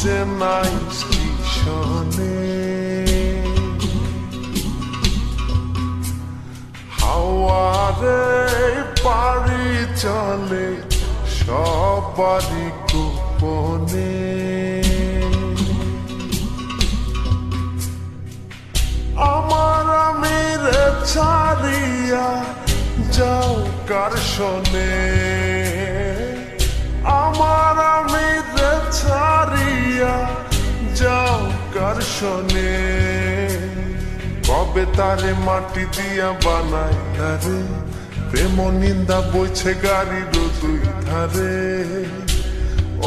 অচেনা স্টেশনে হাওয়ারে পাড়ি চলে সবারই গোপনে আমার আমিরে ছাড়িয়া যাও কার শোনে আমার আমিরে ছাড়িয়া যাও কার শোনে কবে তারে মাটি দিয়া বানাই রে প্রেম নিন্দা বইছে গাড়ির দুই ধারে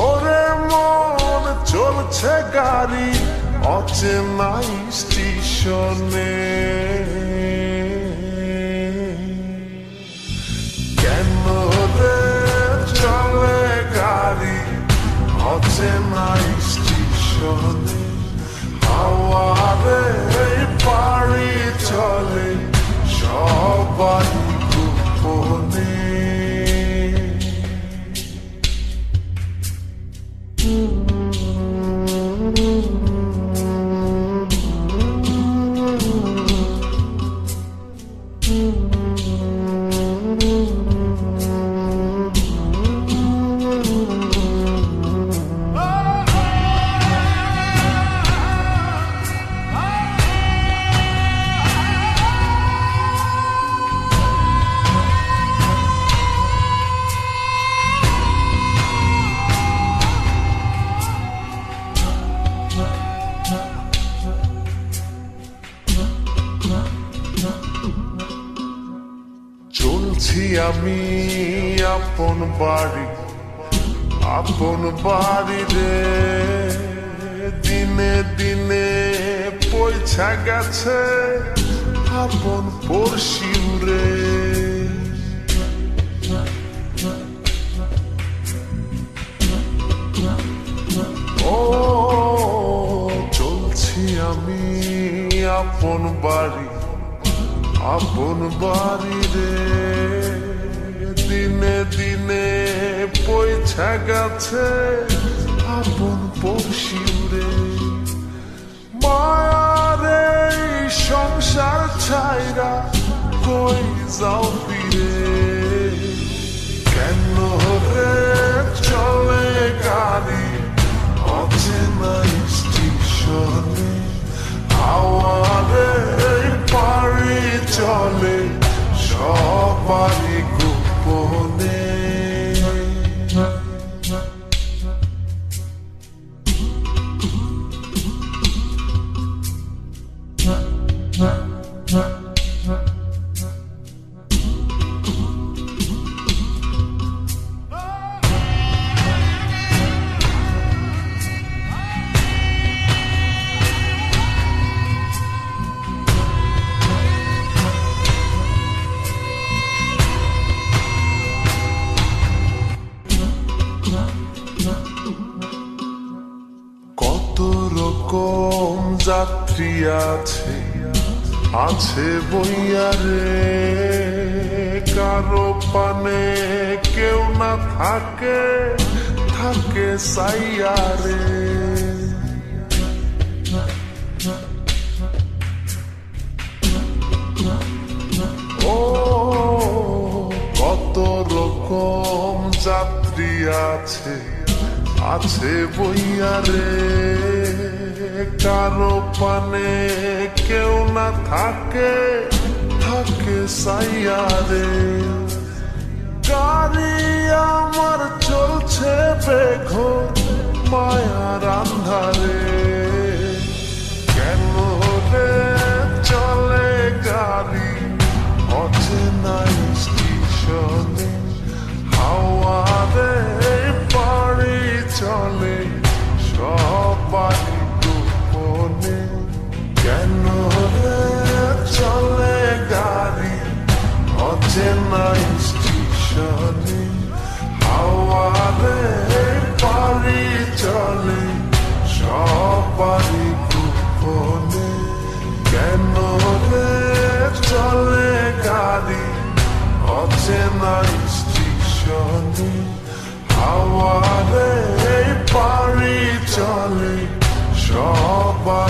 ওরে মন চলছে গাড়ি অচেনা স্টেশনে কেন রে চলে গাড়ি অচেনা স্টেশনে হাওয়ারে পাড়ি চলে সবারই গোপনে চলছি আমি আপন বাড়ি রে দিনে দিনে পয়সা গেছে আপন পড়শিউ রে ও চলছি আমি আপন বাড়ি রে দিনে দিনে পয়সা গেছে আপন পড়শিউ রে মায়ারে সংসার ছাইরা কই যাও ফিরে কেন রে চলে গাড়ি অচেনা স্টেশনে হাওয়ারে পাড়ি চলে সবারই গোপনে কত রকম যাত্রী আছে বইয়া রে কারো পানে কেউ না থাকে সাইয়া রে ও কত রকম যাত্রী আছে বইয়া রে কারো পানে কেউ না থাকে সাইয়া রে গাড়ি আমার চলছে বেঘোর মায়ার আন্ধারে কেন রে চলে গাড়ি অচেনা স্টেশনে হাওয়ারে পাড়ি চলে সবারই গোপনে কেন রে চলে গাড়ি অচেনা স্টেশনে হাওয়ারে পাড়ি চলে সবারই গোপনে কেন রে চলে গাড়ি অচেনা স্টেশনে হাওয়ারে পাড়ি চলে সবাই